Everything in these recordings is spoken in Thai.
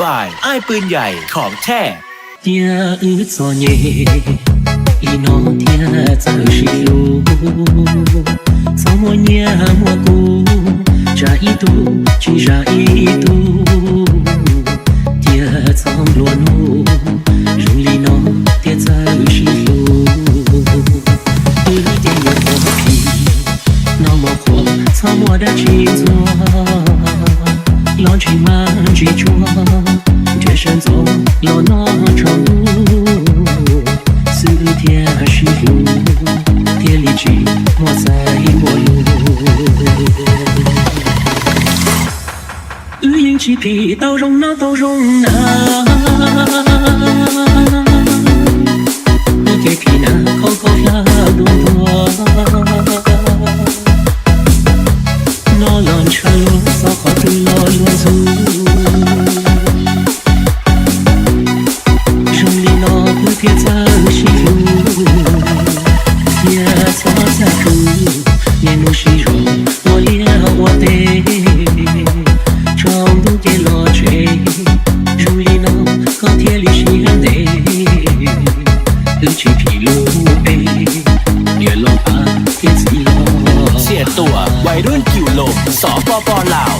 บายอ้ายปืนใหญ่ของแท้ เดียอึดซอเย่อีน้องเทียจะชิลูสมวนเนียมัวกูจาอีตูจีจาอีตูเดียจอมล้วนหูรุลีน้องเทียจะชิลูอีเดียยพอพีน้องมัวขวบสมวนได้จีจัวล้อจีมันจีจัว决胜走，老那长路，四天是路，天里去，莫在莫路。雨阴气皮，刀容那刀容那，你给皮那口口呀多多，那浪车路扫好对老路走。别再辛苦，也错在苦，年路是肉，我也我得，长路给落追，如里能和天里是得，去披露背，越老怕天自老。เสียตัววัยรุ่นกิวโลสปป.ลาว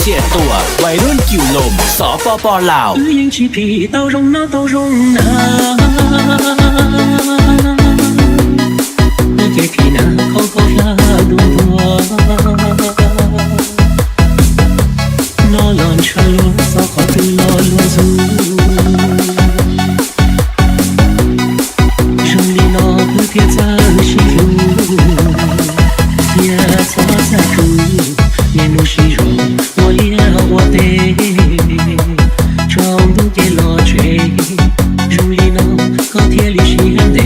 เสียตัววัยรุ่นกิวลมสปป.ลาว雨阴气皮，刀容那刀容那，你给皮那口口呀多多，那浪车路扫好对老路走，手里那不别再辛苦，也错在苦，年路是肉。我得长路给落追，如里能和天里是得，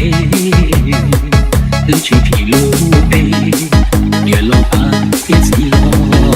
去披露背，越老怕天自老怕。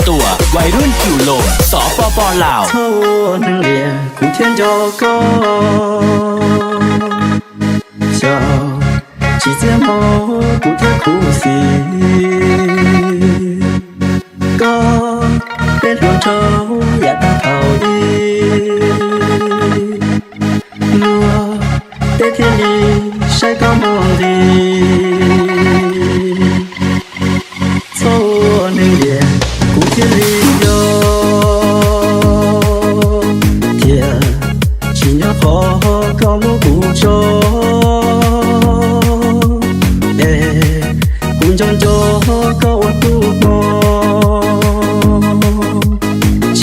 ตัววัยรุ่นกิวลมสปป.ลาว错能练古天叫高，笑几件毛古天苦心，高变成愁也大逃逸，路在天里晒高梦里。天里有天，今夜好高木古州，哎，古中州高我不过，去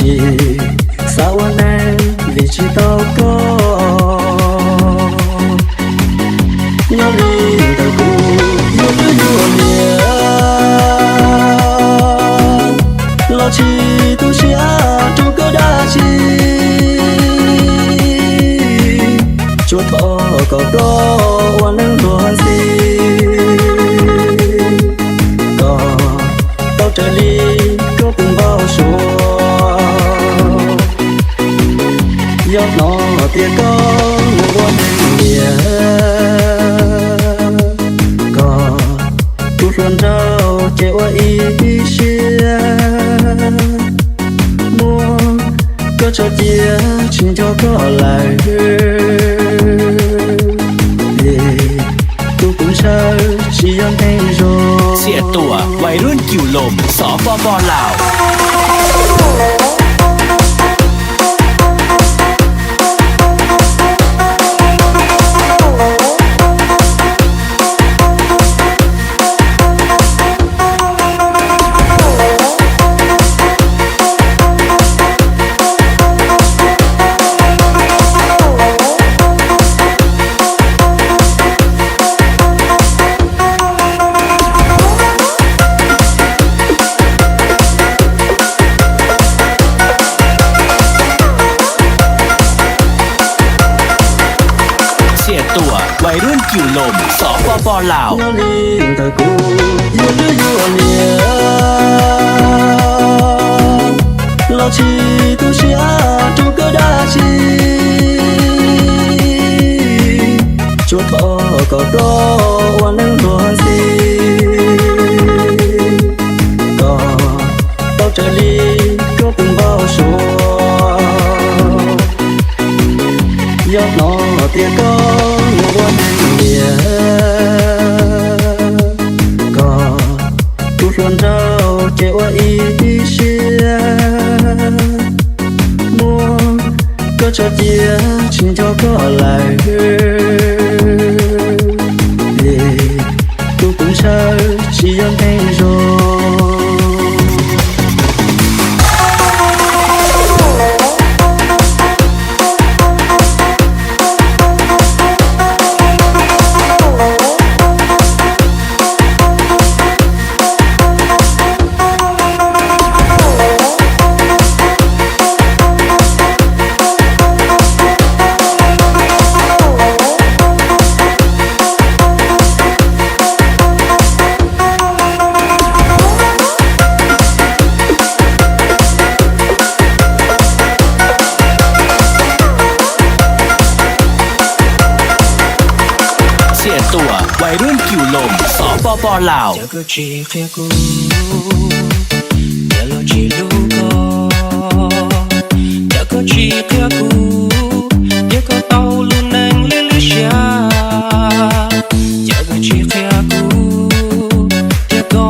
撒我来离去祷告，那里的古有没有脸？老气都下这个大气，就讨个多我能乱心，到这里ก็เป็นเบาชัว要闹别高我能也ก็不顺着借我一些莫个 có cho chia chính cho có lạiกูคงเชื่อที่ยังไม่รอ เสียตัววัยรุ่นกิ่วลมสปป.ลาวตัววัยรุ่นกิ่วลมสปป.ลาว nhớ liền thời cô yêu đứa yêu liền lo chi tu chia trong cơ đa chi chúa thọ có đó hoàn năng hoàn si có bao trời đi có từng bao số gió nó tiếng có quan địa có tu xuân rau treo ý xia mua có cho chia chính cho có lại tu cũng sao chỉยังไม่รอเสียตัววัยรุ่นกิ่วลมสปป.ลาว จะก็จีเคียกูเดี๋ยวเราจีลูกก็จะก็จีเคียกูเดี๋ยวก็เตาลูนังลิลิชาจะก็จีเคียกูเดี๋ยวก็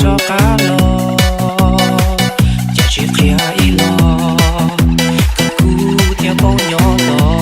จอกาลอจะจีเคียอีลอกับกูเดี๋ยวก็ยอลอ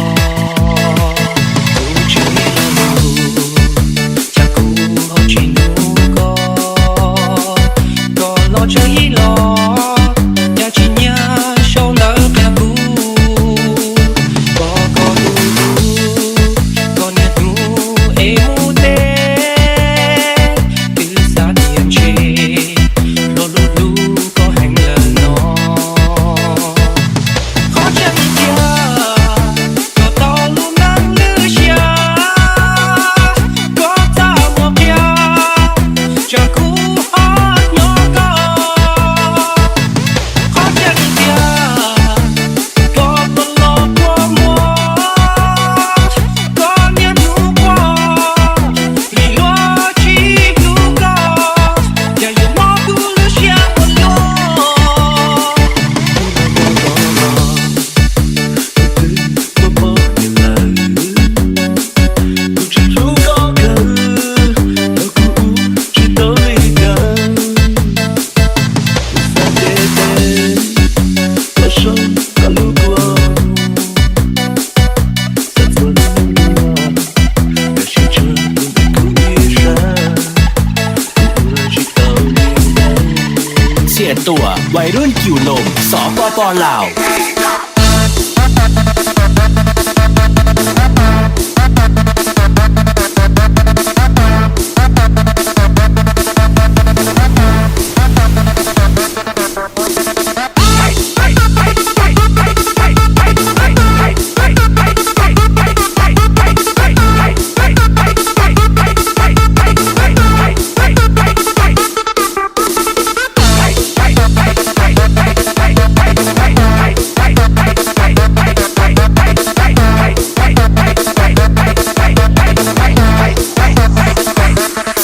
เสียตัววัยรุ่นกิ่วลมสปป.ลาว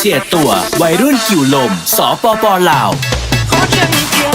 เสียตัววัยรุ่นกิ่วลมสปป.ลาว ขอเชิญเกีย